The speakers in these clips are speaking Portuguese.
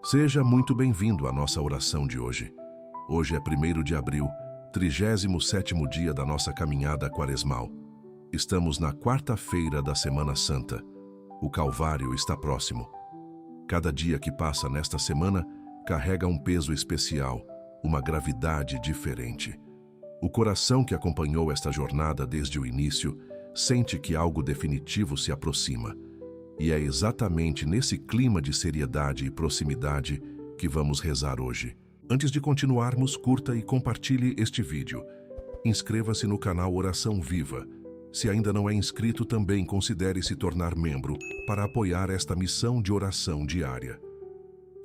Seja muito bem-vindo à nossa oração de hoje. Hoje é 1º de abril, 37º dia da nossa caminhada quaresmal. Estamos na quarta-feira da Semana Santa. O Calvário está próximo. Cada dia que passa nesta semana carrega um peso especial, uma gravidade diferente. O coração que acompanhou esta jornada desde o início sente que algo definitivo se aproxima. E é exatamente nesse clima de seriedade e proximidade que vamos rezar hoje. Antes de continuarmos, curta e compartilhe este vídeo. Inscreva-se no canal Oração Viva. Se ainda não é inscrito, também considere se tornar membro para apoiar esta missão de oração diária.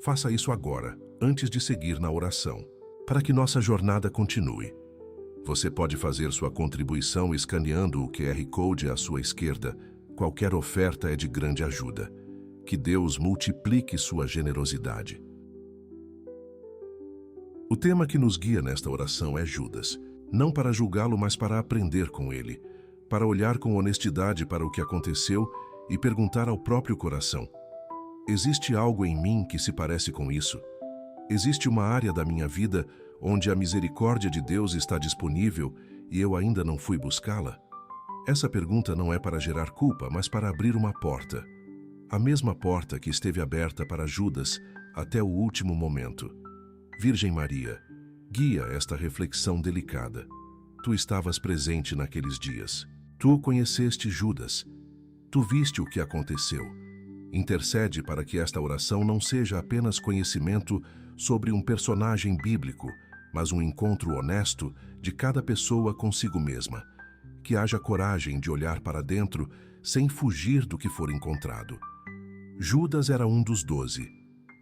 Faça isso agora, antes de seguir na oração, para que nossa jornada continue. Você pode fazer sua contribuição escaneando o QR Code à sua esquerda. Qualquer oferta é de grande ajuda. Que Deus multiplique sua generosidade. O tema que nos guia nesta oração é Judas, não para julgá-lo, mas para aprender com ele, para olhar com honestidade para o que aconteceu e perguntar ao próprio coração: existe algo em mim que se parece com isso? Existe uma área da minha vida onde a misericórdia de Deus está disponível e eu ainda não fui buscá-la? Essa pergunta não é para gerar culpa, mas para abrir uma porta. A mesma porta que esteve aberta para Judas até o último momento. Virgem Maria, guia esta reflexão delicada. Tu estavas presente naqueles dias. Tu conheceste Judas. Tu viste o que aconteceu. Intercede para que esta oração não seja apenas conhecimento sobre um personagem bíblico, mas um encontro honesto de cada pessoa consigo mesma. Que haja coragem de olhar para dentro sem fugir do que for encontrado. Judas era um dos 12.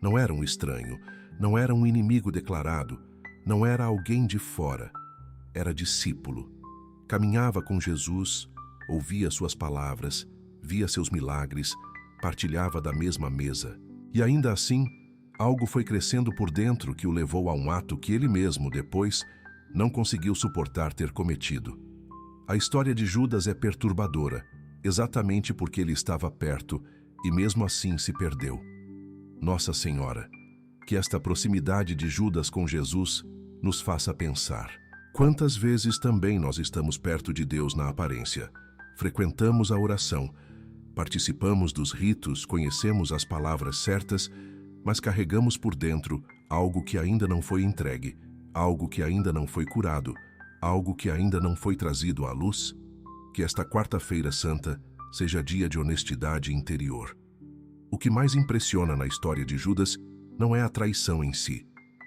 Não era um estranho, não era um inimigo declarado, não era alguém de fora. Era discípulo. Caminhava com Jesus, ouvia suas palavras, via seus milagres, partilhava da mesma mesa. E ainda assim, algo foi crescendo por dentro que o levou a um ato que ele mesmo, depois, não conseguiu suportar ter cometido. A história de Judas é perturbadora, exatamente porque ele estava perto e mesmo assim se perdeu. Nossa Senhora, que esta proximidade de Judas com Jesus nos faça pensar. Quantas vezes também nós estamos perto de Deus na aparência, frequentamos a oração, participamos dos ritos, conhecemos as palavras certas, mas carregamos por dentro algo que ainda não foi entregue, algo que ainda não foi curado, algo que ainda não foi trazido à luz? Que esta quarta-feira santa seja dia de honestidade interior. O que mais impressiona na história de Judas não é a traição em si,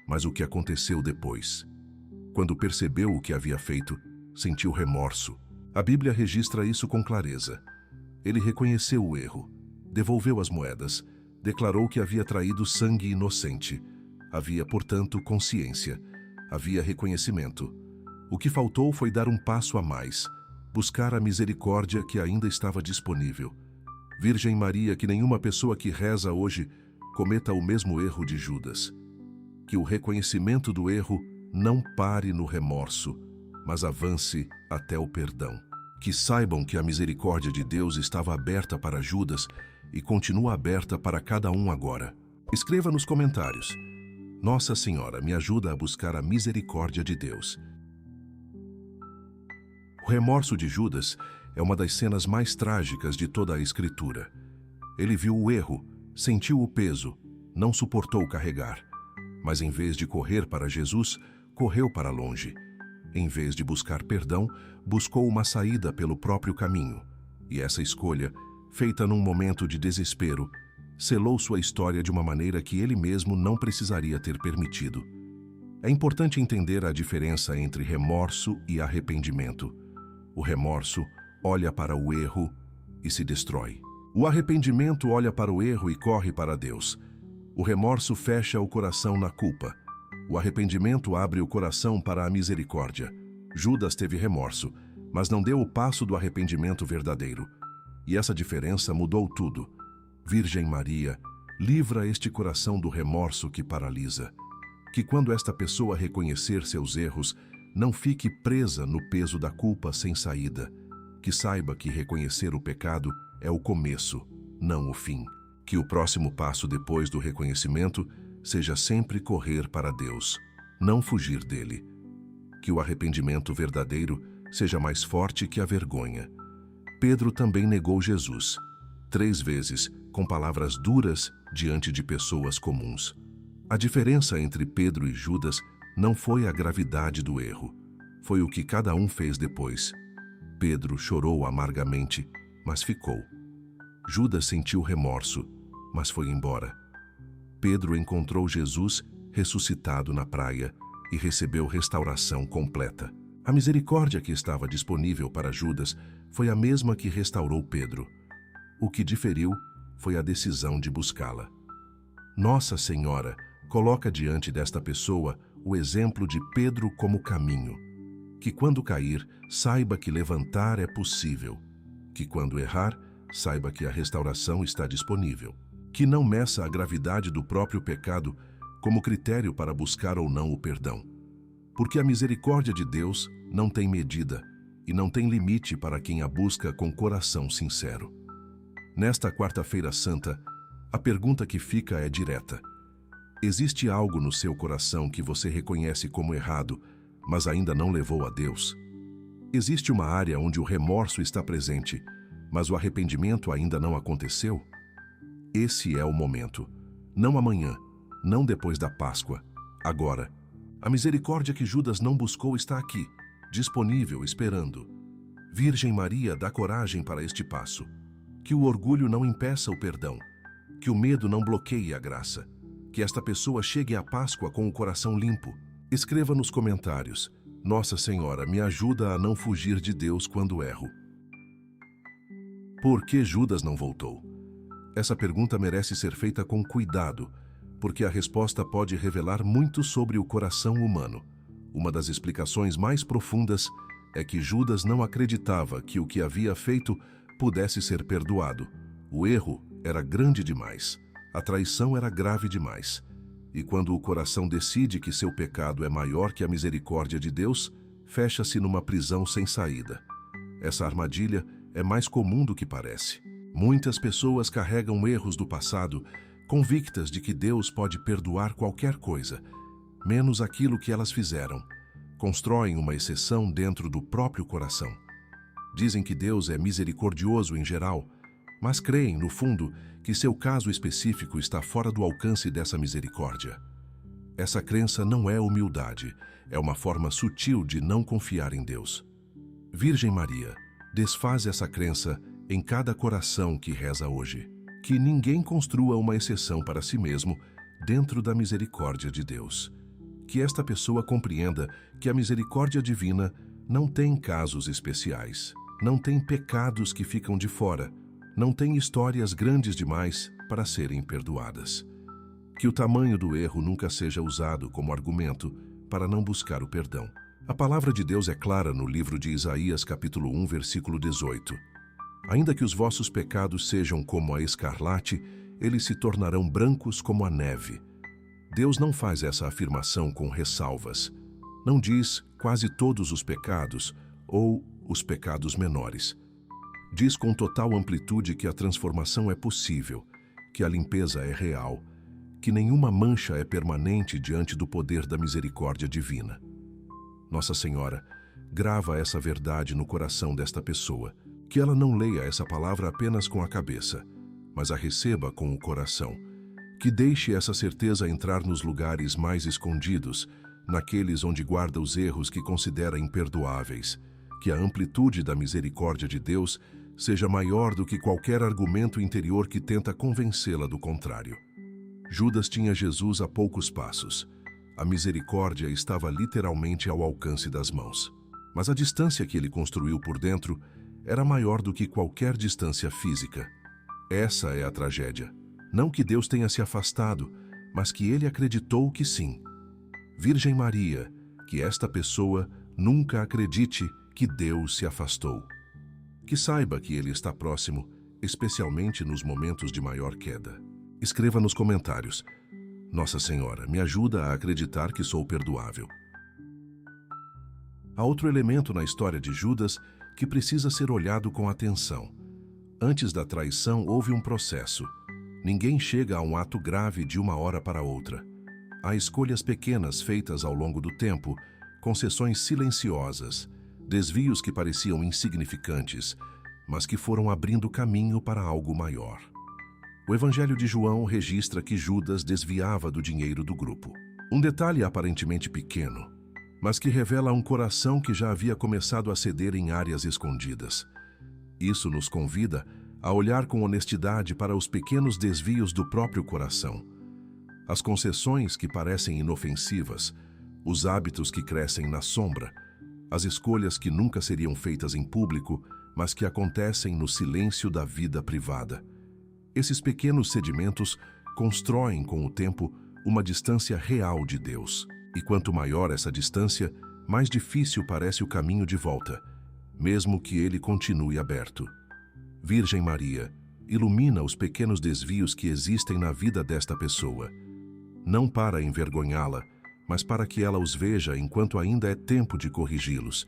mas o que aconteceu depois. Quando percebeu o que havia feito, sentiu remorso. A Bíblia registra isso com clareza. Ele reconheceu o erro, devolveu as moedas, declarou que havia traído sangue inocente. Havia, portanto, consciência, havia reconhecimento. O que faltou foi dar um passo a mais, buscar a misericórdia que ainda estava disponível. Virgem Maria, que nenhuma pessoa que reza hoje cometa o mesmo erro de Judas. Que o reconhecimento do erro não pare no remorso, mas avance até o perdão. Que saibam que a misericórdia de Deus estava aberta para Judas e continua aberta para cada um agora. Escreva nos comentários: Nossa Senhora, me ajuda a buscar a misericórdia de Deus. O remorso de Judas é uma das cenas mais trágicas de toda a Escritura. Ele viu o erro, sentiu o peso, não suportou carregar. Mas em vez de correr para Jesus, correu para longe. Em vez de buscar perdão, buscou uma saída pelo próprio caminho. E essa escolha, feita num momento de desespero, selou sua história de uma maneira que ele mesmo não precisaria ter permitido. É importante entender a diferença entre remorso e arrependimento. O remorso olha para o erro e se destrói. O arrependimento olha para o erro e corre para Deus. O remorso fecha o coração na culpa. O arrependimento abre o coração para a misericórdia. Judas teve remorso, mas não deu o passo do arrependimento verdadeiro. E essa diferença mudou tudo. Virgem Maria, livra este coração do remorso que paralisa. Que quando esta pessoa reconhecer seus erros, não fique presa no peso da culpa sem saída. Que saiba que reconhecer o pecado é o começo, não o fim. Que o próximo passo depois do reconhecimento seja sempre correr para Deus, não fugir dele. Que o arrependimento verdadeiro seja mais forte que a vergonha. Pedro também negou Jesus, 3 vezes, com palavras duras diante de pessoas comuns. A diferença entre Pedro e Judas não foi a gravidade do erro, foi o que cada um fez depois. Pedro chorou amargamente, mas ficou. Judas sentiu remorso, mas foi embora. Pedro encontrou Jesus ressuscitado na praia e recebeu restauração completa. A misericórdia que estava disponível para Judas foi a mesma que restaurou Pedro. O que diferiu foi a decisão de buscá-la. Nossa Senhora coloca diante desta pessoa o exemplo de Pedro como caminho. Que quando cair, saiba que levantar é possível. Que quando errar, saiba que a restauração está disponível. Que não meça a gravidade do próprio pecado como critério para buscar ou não o perdão. Porque a misericórdia de Deus não tem medida e não tem limite para quem a busca com coração sincero. Nesta Quarta-feira Santa, a pergunta que fica é direta. Existe algo no seu coração que você reconhece como errado, mas ainda não levou a Deus? Existe uma área onde o remorso está presente, mas o arrependimento ainda não aconteceu? Esse é o momento. Não amanhã, não depois da Páscoa, agora. A misericórdia que Judas não buscou está aqui, disponível, esperando. Virgem Maria, dá coragem para este passo. Que o orgulho não impeça o perdão. Que o medo não bloqueie a graça. Que esta pessoa chegue à Páscoa com o coração limpo. Escreva nos comentários: Nossa Senhora, me ajuda a não fugir de Deus quando erro. Por que Judas não voltou? Essa pergunta merece ser feita com cuidado, porque a resposta pode revelar muito sobre o coração humano. Uma das explicações mais profundas é que Judas não acreditava que o que havia feito pudesse ser perdoado. O erro era grande demais. A traição era grave demais. E quando o coração decide que seu pecado é maior que a misericórdia de Deus, fecha-se numa prisão sem saída. Essa armadilha é mais comum do que parece. Muitas pessoas carregam erros do passado, convictas de que Deus pode perdoar qualquer coisa, menos aquilo que elas fizeram. Constroem uma exceção dentro do próprio coração. Dizem que Deus é misericordioso em geral, mas creem, no fundo, que seu caso específico está fora do alcance dessa misericórdia. Essa crença não é humildade, é uma forma sutil de não confiar em Deus. Virgem Maria, desfaz essa crença em cada coração que reza hoje. Que ninguém construa uma exceção para si mesmo dentro da misericórdia de Deus. Que esta pessoa compreenda que a misericórdia divina não tem casos especiais, não tem pecados que ficam de fora, não tem histórias grandes demais para serem perdoadas. Que o tamanho do erro nunca seja usado como argumento para não buscar o perdão. A palavra de Deus é clara no livro de Isaías, capítulo 1, versículo 18. Ainda que os vossos pecados sejam como a escarlate, eles se tornarão brancos como a neve. Deus não faz essa afirmação com ressalvas. Não diz quase todos os pecados ou os pecados menores. Diz com total amplitude que a transformação é possível, que a limpeza é real, que nenhuma mancha é permanente diante do poder da misericórdia divina. Nossa Senhora, grava essa verdade no coração desta pessoa, que ela não leia essa palavra apenas com a cabeça, mas a receba com o coração. Que deixe essa certeza entrar nos lugares mais escondidos, naqueles onde guarda os erros que considera imperdoáveis. Que a amplitude da misericórdia de Deus seja maior do que qualquer argumento interior que tenta convencê-la do contrário. Judas tinha Jesus a poucos passos. A misericórdia estava literalmente ao alcance das mãos. Mas a distância que ele construiu por dentro era maior do que qualquer distância física. Essa é a tragédia. Não que Deus tenha se afastado, mas que ele acreditou que sim. Virgem Maria, que esta pessoa nunca acredite que Deus se afastou. Que saiba que Ele está próximo, especialmente nos momentos de maior queda. Escreva nos comentários: Nossa Senhora, me ajuda a acreditar que sou perdoável. Há outro elemento na história de Judas que precisa ser olhado com atenção. Antes da traição houve um processo. Ninguém chega a um ato grave de uma hora para outra. Há escolhas pequenas feitas ao longo do tempo, concessões silenciosas, desvios que pareciam insignificantes, mas que foram abrindo caminho para algo maior. O Evangelho de João registra que Judas desviava do dinheiro do grupo. Um detalhe aparentemente pequeno, mas que revela um coração que já havia começado a ceder em áreas escondidas. Isso nos convida a olhar com honestidade para os pequenos desvios do próprio coração. As concessões que parecem inofensivas, os hábitos que crescem na sombra, as escolhas que nunca seriam feitas em público, mas que acontecem no silêncio da vida privada. Esses pequenos sedimentos constroem, com o tempo, uma distância real de Deus. E quanto maior essa distância, mais difícil parece o caminho de volta, mesmo que ele continue aberto. Virgem Maria, ilumina os pequenos desvios que existem na vida desta pessoa. Não para envergonhá-la, mas para que ela os veja enquanto ainda é tempo de corrigi-los.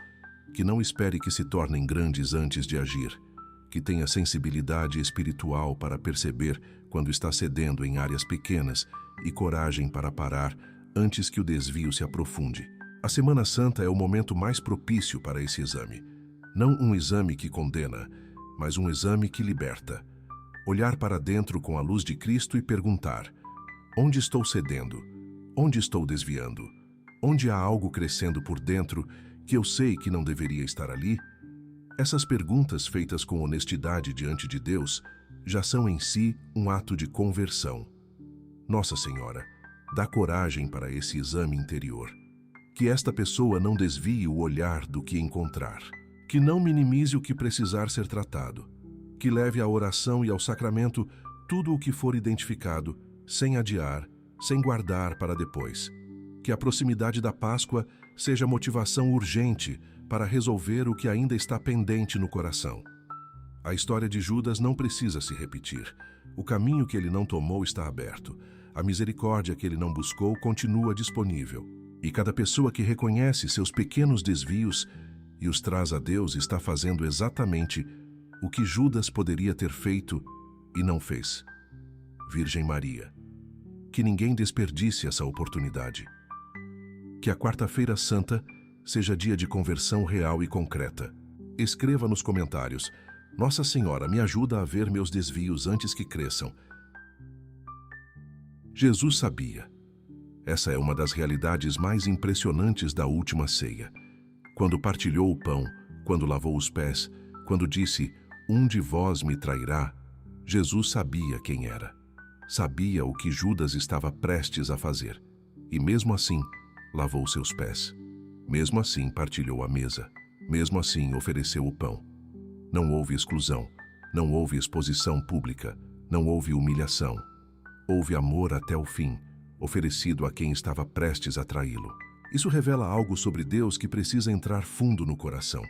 Que não espere que se tornem grandes antes de agir. Que tenha sensibilidade espiritual para perceber quando está cedendo em áreas pequenas e coragem para parar antes que o desvio se aprofunde. A Semana Santa é o momento mais propício para esse exame. Não um exame que condena, mas um exame que liberta. Olhar para dentro com a luz de Cristo e perguntar: onde estou cedendo? Onde estou desviando? Onde há algo crescendo por dentro que eu sei que não deveria estar ali? Essas perguntas feitas com honestidade diante de Deus já são em si um ato de conversão. Nossa Senhora, dá coragem para esse exame interior. Que esta pessoa não desvie o olhar do que encontrar. Que não minimize o que precisar ser tratado. Que leve à oração e ao sacramento tudo o que for identificado, sem adiar, sem guardar para depois. Que a proximidade da Páscoa seja motivação urgente para resolver o que ainda está pendente no coração. A história de Judas não precisa se repetir. O caminho que ele não tomou está aberto. A misericórdia que ele não buscou continua disponível. E cada pessoa que reconhece seus pequenos desvios e os traz a Deus está fazendo exatamente o que Judas poderia ter feito e não fez. Virgem Maria, que ninguém desperdice essa oportunidade. Que a Quarta-feira Santa seja dia de conversão real e concreta. Escreva nos comentários: Nossa Senhora me ajuda a ver meus desvios antes que cresçam. Jesus sabia. Essa é uma das realidades mais impressionantes da última ceia. Quando partilhou o pão, quando lavou os pés, quando disse: um de vós me trairá, Jesus sabia quem era. Sabia o que Judas estava prestes a fazer. E mesmo assim, lavou seus pés. Mesmo assim, partilhou a mesa. Mesmo assim, ofereceu o pão. Não houve exclusão. Não houve exposição pública. Não houve humilhação. Houve amor até o fim, oferecido a quem estava prestes a traí-lo. Isso revela algo sobre Deus que precisa entrar fundo no coração.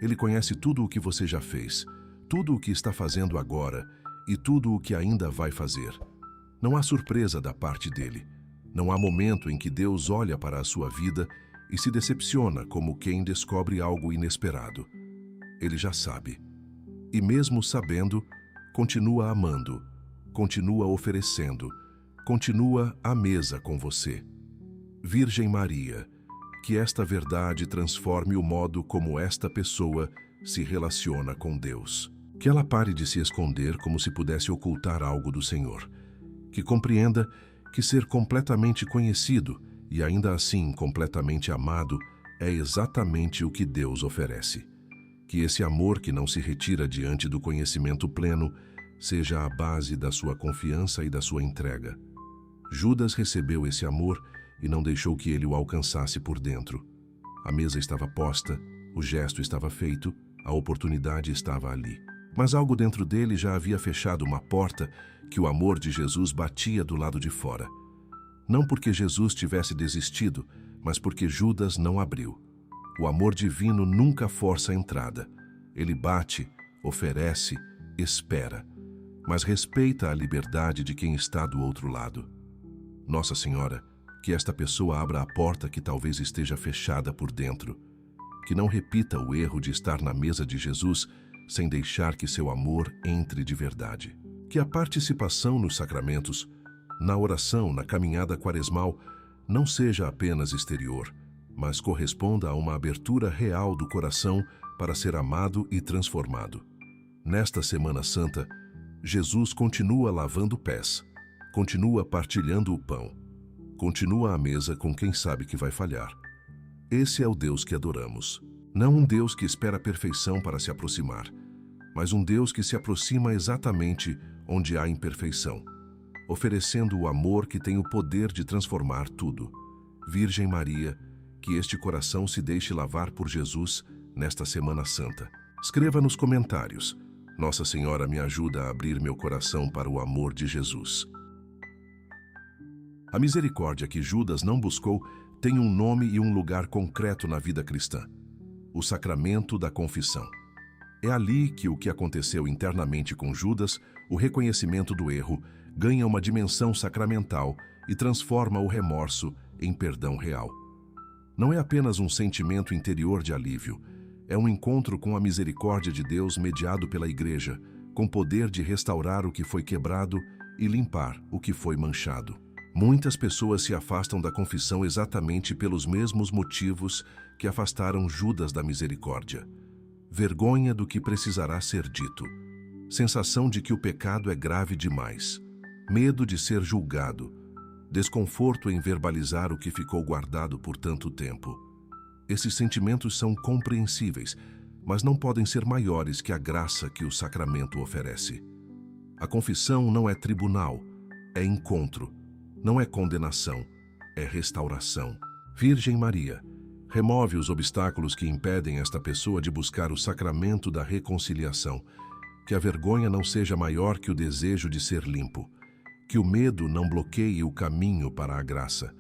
Ele conhece tudo o que você já fez, tudo o que está fazendo agora e tudo o que ainda vai fazer. Não há surpresa da parte dele. Não há momento em que Deus olha para a sua vida e se decepciona como quem descobre algo inesperado. Ele já sabe. E mesmo sabendo, continua amando, continua oferecendo, continua à mesa com você. Virgem Maria, que esta verdade transforme o modo como esta pessoa se relaciona com Deus. Que ela pare de se esconder como se pudesse ocultar algo do Senhor. Que compreenda que ser completamente conhecido e ainda assim completamente amado é exatamente o que Deus oferece. Que esse amor que não se retira diante do conhecimento pleno seja a base da sua confiança e da sua entrega. Judas recebeu esse amor e não deixou que ele o alcançasse por dentro. A mesa estava posta, o gesto estava feito, a oportunidade estava ali. Mas algo dentro dele já havia fechado uma porta que o amor de Jesus batia do lado de fora. Não porque Jesus tivesse desistido, mas porque Judas não abriu. O amor divino nunca força a entrada. Ele bate, oferece, espera, mas respeita a liberdade de quem está do outro lado. Nossa Senhora, que esta pessoa abra a porta que talvez esteja fechada por dentro. Que não repita o erro de estar na mesa de Jesus sem deixar que seu amor entre de verdade. Que a participação nos sacramentos, na oração, na caminhada quaresmal, não seja apenas exterior, mas corresponda a uma abertura real do coração para ser amado e transformado. Nesta Semana Santa, Jesus continua lavando pés, continua partilhando o pão, continua à mesa com quem sabe que vai falhar. Esse é o Deus que adoramos. Não um Deus que espera a perfeição para se aproximar, mas um Deus que se aproxima exatamente onde há imperfeição, oferecendo o amor que tem o poder de transformar tudo. Virgem Maria, que este coração se deixe lavar por Jesus nesta Semana Santa. Escreva nos comentários: Nossa Senhora me ajuda a abrir meu coração para o amor de Jesus. A misericórdia que Judas não buscou tem um nome e um lugar concreto na vida cristã: o sacramento da confissão. É ali que o que aconteceu internamente com Judas, o reconhecimento do erro, ganha uma dimensão sacramental e transforma o remorso em perdão real. Não é apenas um sentimento interior de alívio, é um encontro com a misericórdia de Deus mediado pela Igreja, com poder de restaurar o que foi quebrado e limpar o que foi manchado. Muitas pessoas se afastam da confissão exatamente pelos mesmos motivos que afastaram Judas da misericórdia: vergonha do que precisará ser dito, sensação de que o pecado é grave demais, medo de ser julgado, desconforto em verbalizar o que ficou guardado por tanto tempo. Esses sentimentos são compreensíveis, mas não podem ser maiores que a graça que o sacramento oferece. A confissão não é tribunal, é encontro. Não é condenação, é restauração. Virgem Maria, remove os obstáculos que impedem esta pessoa de buscar o sacramento da reconciliação. Que a vergonha não seja maior que o desejo de ser limpo. Que o medo não bloqueie o caminho para a graça.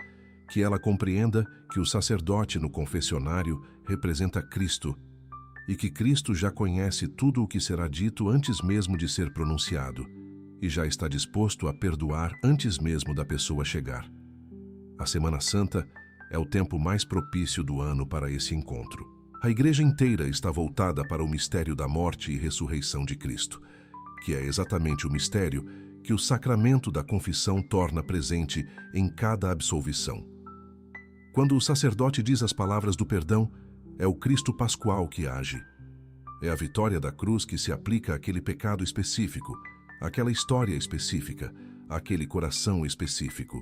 Que ela compreenda que o sacerdote no confessionário representa Cristo e que Cristo já conhece tudo o que será dito antes mesmo de ser pronunciado e já está disposto a perdoar antes mesmo da pessoa chegar. A Semana Santa é o tempo mais propício do ano para esse encontro. A Igreja inteira está voltada para o mistério da morte e ressurreição de Cristo, que é exatamente o mistério que o sacramento da confissão torna presente em cada absolvição. Quando o sacerdote diz as palavras do perdão, é o Cristo Pascual que age. É a vitória da cruz que se aplica àquele pecado específico, àquela história específica, àquele coração específico.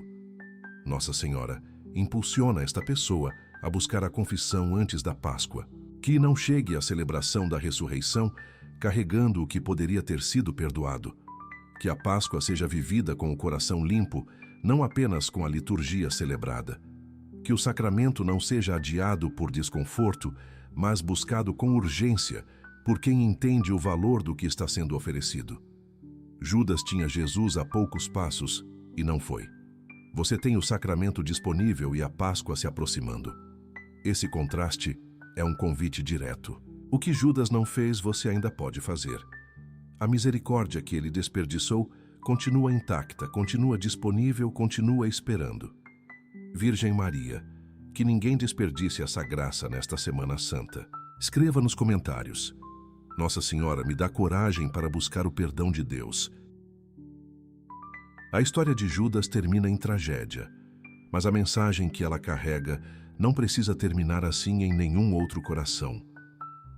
Nossa Senhora impulsiona esta pessoa a buscar a confissão antes da Páscoa, que não chegue à celebração da ressurreição carregando o que poderia ter sido perdoado. Que a Páscoa seja vivida com o coração limpo, não apenas com a liturgia celebrada. Que o sacramento não seja adiado por desconforto, mas buscado com urgência por quem entende o valor do que está sendo oferecido. Judas tinha Jesus a poucos passos e não foi. Você tem o sacramento disponível e a Páscoa se aproximando. Esse contraste é um convite direto. O que Judas não fez, você ainda pode fazer. A misericórdia que ele desperdiçou continua intacta, continua disponível, continua esperando. Virgem Maria, que ninguém desperdice essa graça nesta Semana Santa. Escreva nos comentários: Nossa Senhora me dá coragem para buscar o perdão de Deus. A história de Judas termina em tragédia, mas a mensagem que ela carrega não precisa terminar assim em nenhum outro coração.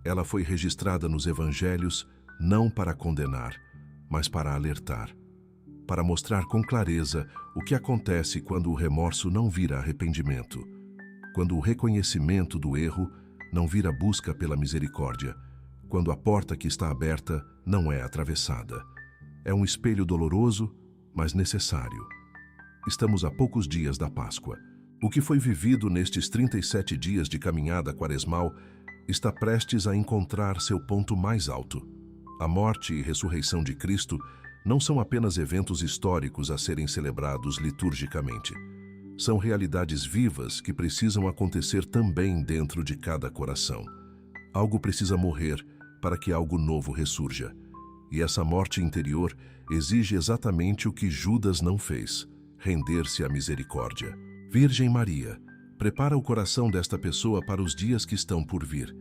Ela foi registrada nos Evangelhos não para condenar, mas para alertar, para mostrar com clareza o que acontece quando o remorso não vira arrependimento, quando o reconhecimento do erro não vira busca pela misericórdia, quando a porta que está aberta não é atravessada. É um espelho doloroso, mas necessário. Estamos a poucos dias da Páscoa. O que foi vivido nestes 37 dias de caminhada quaresmal está prestes a encontrar seu ponto mais alto. A morte e ressurreição de Cristo não são apenas eventos históricos a serem celebrados liturgicamente. São realidades vivas que precisam acontecer também dentro de cada coração. Algo precisa morrer para que algo novo ressurja. E essa morte interior exige exatamente o que Judas não fez: render-se à misericórdia. Virgem Maria, prepara o coração desta pessoa para os dias que estão por vir.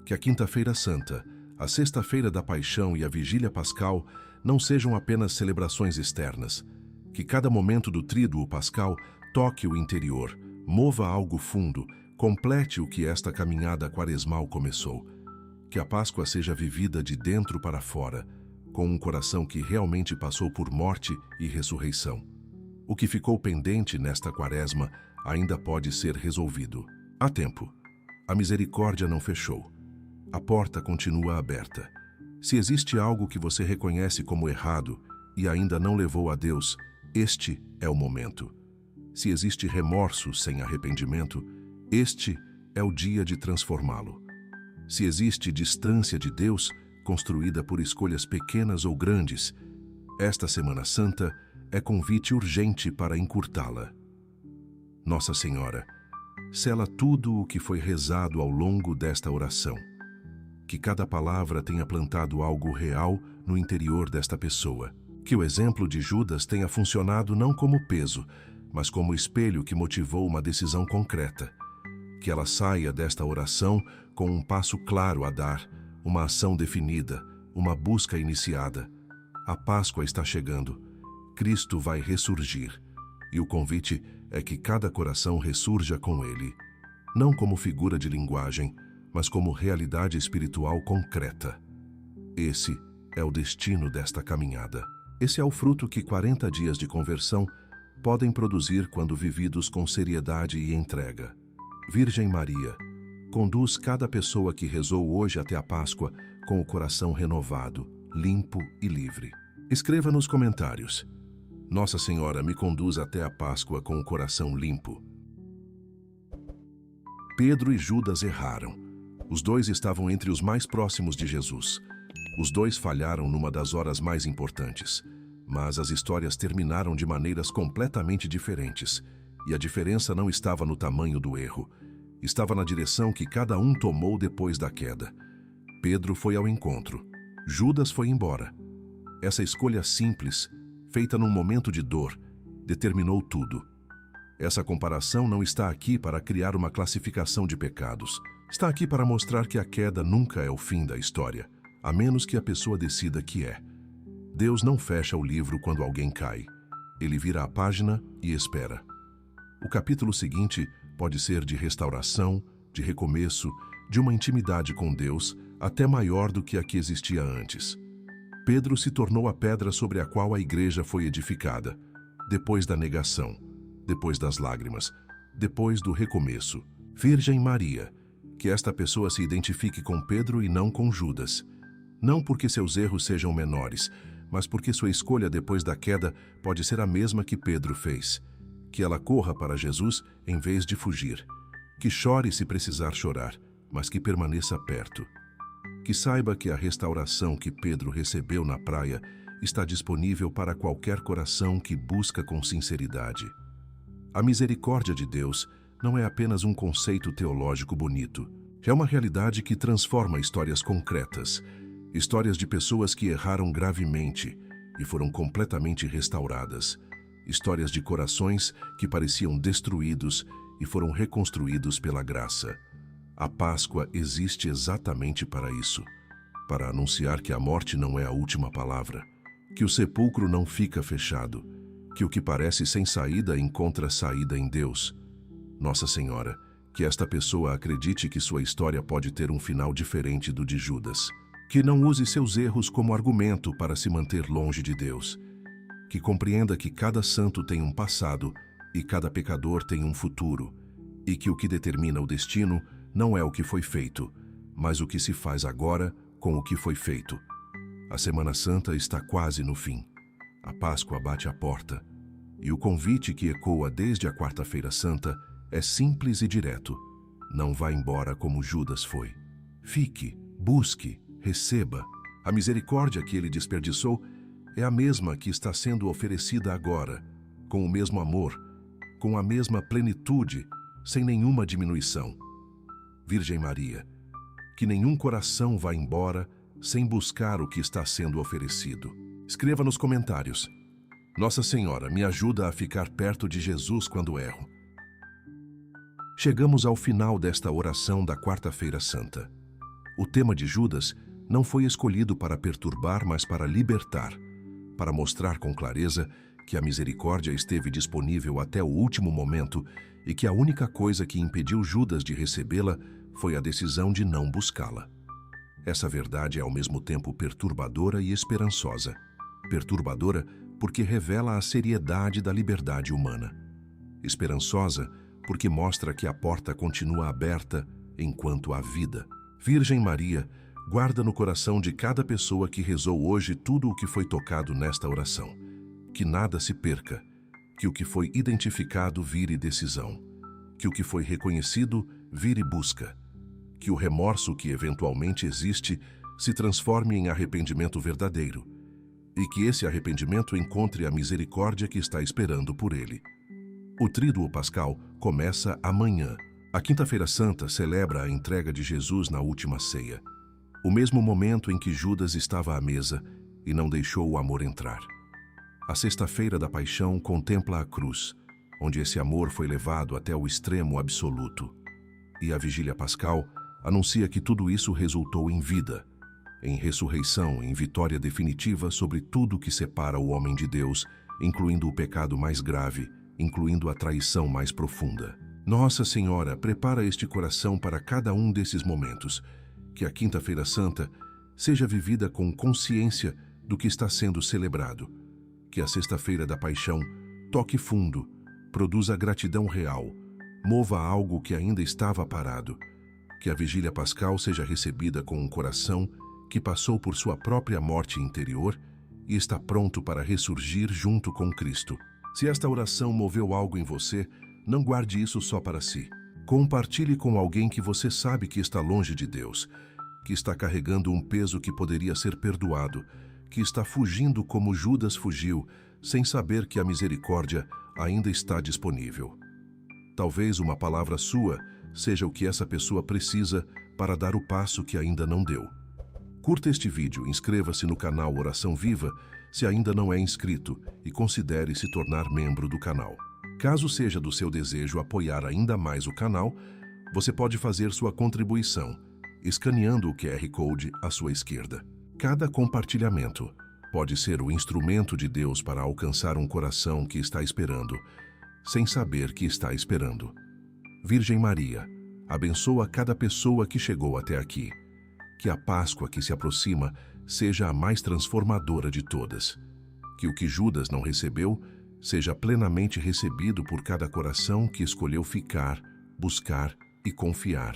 Que a Quinta-feira Santa, a Sexta-feira da Paixão e a Vigília Pascal não sejam apenas celebrações externas. Que cada momento do tríduo pascal toque o interior, mova algo fundo, complete o que esta caminhada quaresmal começou. Que a Páscoa seja vivida de dentro para fora, com um coração que realmente passou por morte e ressurreição. O que ficou pendente nesta quaresma ainda pode ser resolvido. Há tempo. A misericórdia não fechou. A porta continua aberta. Se existe algo que você reconhece como errado e ainda não levou a Deus, este é o momento. Se existe remorso sem arrependimento, este é o dia de transformá-lo. Se existe distância de Deus, construída por escolhas pequenas ou grandes, esta Semana Santa é convite urgente para encurtá-la. Nossa Senhora, sela tudo o que foi rezado ao longo desta oração. Que cada palavra tenha plantado algo real no interior desta pessoa. Que o exemplo de Judas tenha funcionado não como peso, mas como espelho que motivou uma decisão concreta. Que ela saia desta oração com um passo claro a dar, uma ação definida, uma busca iniciada. A Páscoa está chegando. Cristo vai ressurgir. E o convite é que cada coração ressurja com ele. Não como figura de linguagem, mas como realidade espiritual concreta. Esse é o destino desta caminhada. Esse é o fruto que 40 dias de conversão podem produzir quando vividos com seriedade e entrega. Virgem Maria, conduz cada pessoa que rezou hoje até a Páscoa com o coração renovado, limpo e livre. Escreva nos comentários: Nossa Senhora me conduz até a Páscoa com o coração limpo. Pedro e Judas erraram. Os dois estavam entre os mais próximos de Jesus. Os dois falharam numa das horas mais importantes. Mas as histórias terminaram de maneiras completamente diferentes. E a diferença não estava no tamanho do erro. Estava na direção que cada um tomou depois da queda. Pedro foi ao encontro. Judas foi embora. Essa escolha simples, feita num momento de dor, determinou tudo. Essa comparação não está aqui para criar uma classificação de pecados. Está aqui para mostrar que a queda nunca é o fim da história, a menos que a pessoa decida que é. Deus não fecha o livro quando alguém cai. Ele vira a página e espera. O capítulo seguinte pode ser de restauração, de recomeço, de uma intimidade com Deus, até maior do que a que existia antes. Pedro se tornou a pedra sobre a qual a igreja foi edificada, depois da negação, depois das lágrimas, depois do recomeço. Virgem Maria, que esta pessoa se identifique com Pedro e não com Judas. Não porque seus erros sejam menores, mas porque sua escolha depois da queda pode ser a mesma que Pedro fez. Que ela corra para Jesus em vez de fugir. Que chore se precisar chorar, mas que permaneça perto. Que saiba que a restauração que Pedro recebeu na praia está disponível para qualquer coração que busca com sinceridade. A misericórdia de Deus não é apenas um conceito teológico bonito. É uma realidade que transforma histórias concretas, histórias de pessoas que erraram gravemente e foram completamente restauradas, histórias de corações que pareciam destruídos e foram reconstruídos pela graça. A Páscoa existe exatamente para isso, para anunciar que a morte não é a última palavra, que o sepulcro não fica fechado, que o que parece sem saída encontra saída em Deus. Nossa Senhora, que esta pessoa acredite que sua história pode ter um final diferente do de Judas. Que não use seus erros como argumento para se manter longe de Deus. Que compreenda que cada santo tem um passado e cada pecador tem um futuro, e que o que determina o destino não é o que foi feito, mas o que se faz agora com o que foi feito. A Semana Santa está quase no fim. A Páscoa bate à porta, e o convite que ecoa desde a Quarta-feira Santa é simples e direto. Não vá embora como Judas foi. Fique, busque, receba. A misericórdia que ele desperdiçou é a mesma que está sendo oferecida agora, com o mesmo amor, com a mesma plenitude, sem nenhuma diminuição. Virgem Maria, que nenhum coração vá embora sem buscar o que está sendo oferecido. Escreva nos comentários: Nossa Senhora, me ajuda a ficar perto de Jesus quando erro. Chegamos ao final desta oração da Quarta-feira Santa. O tema de Judas não foi escolhido para perturbar, mas para libertar. para mostrar com clareza que a misericórdia esteve disponível até o último momento e que a única coisa que impediu Judas de recebê-la foi a decisão de não buscá-la. Essa verdade é ao mesmo tempo perturbadora e esperançosa. Perturbadora porque revela a seriedade da liberdade humana. Esperançosa porque mostra que a porta continua aberta enquanto há vida. Virgem Maria, guarda no coração de cada pessoa que rezou hoje tudo o que foi tocado nesta oração. Que nada se perca, que o que foi identificado vire decisão, que o que foi reconhecido vire busca, que o remorso que eventualmente existe se transforme em arrependimento verdadeiro e que esse arrependimento encontre a misericórdia que está esperando por ele. O Tríduo Pascal começa amanhã. A Quinta-feira Santa celebra a entrega de Jesus na última ceia, o mesmo momento em que Judas estava à mesa e não deixou o amor entrar. A Sexta-feira da Paixão contempla a cruz, onde esse amor foi levado até o extremo absoluto. E a Vigília Pascal anuncia que tudo isso resultou em vida, em ressurreição, em vitória definitiva sobre tudo que separa o homem de Deus, incluindo o pecado mais grave, incluindo a traição mais profunda. Nossa Senhora prepara este coração para cada um desses momentos, que a Quinta-feira Santa seja vivida com consciência do que está sendo celebrado, que a Sexta-feira da Paixão toque fundo, produza gratidão real, mova algo que ainda estava parado, que a Vigília Pascal seja recebida com um coração que passou por sua própria morte interior e está pronto para ressurgir junto com Cristo. Se esta oração moveu algo em você, não guarde isso só para si. Compartilhe com alguém que você sabe que está longe de Deus, que está carregando um peso que poderia ser perdoado, que está fugindo como Judas fugiu, sem saber que a misericórdia ainda está disponível. Talvez uma palavra sua seja o que essa pessoa precisa para dar o passo que ainda não deu. Curta este vídeo, inscreva-se no canal Oração Viva se ainda não é inscrito e considere se tornar membro do canal. Caso seja do seu desejo apoiar ainda mais o canal, você pode fazer sua contribuição, escaneando o QR Code à sua esquerda. Cada compartilhamento pode ser o instrumento de Deus para alcançar um coração que está esperando, sem saber que está esperando. Virgem Maria, abençoa cada pessoa que chegou até aqui. Que a Páscoa que se aproxima seja a mais transformadora de todas. Que o que Judas não recebeu seja plenamente recebido por cada coração que escolheu ficar, buscar e confiar.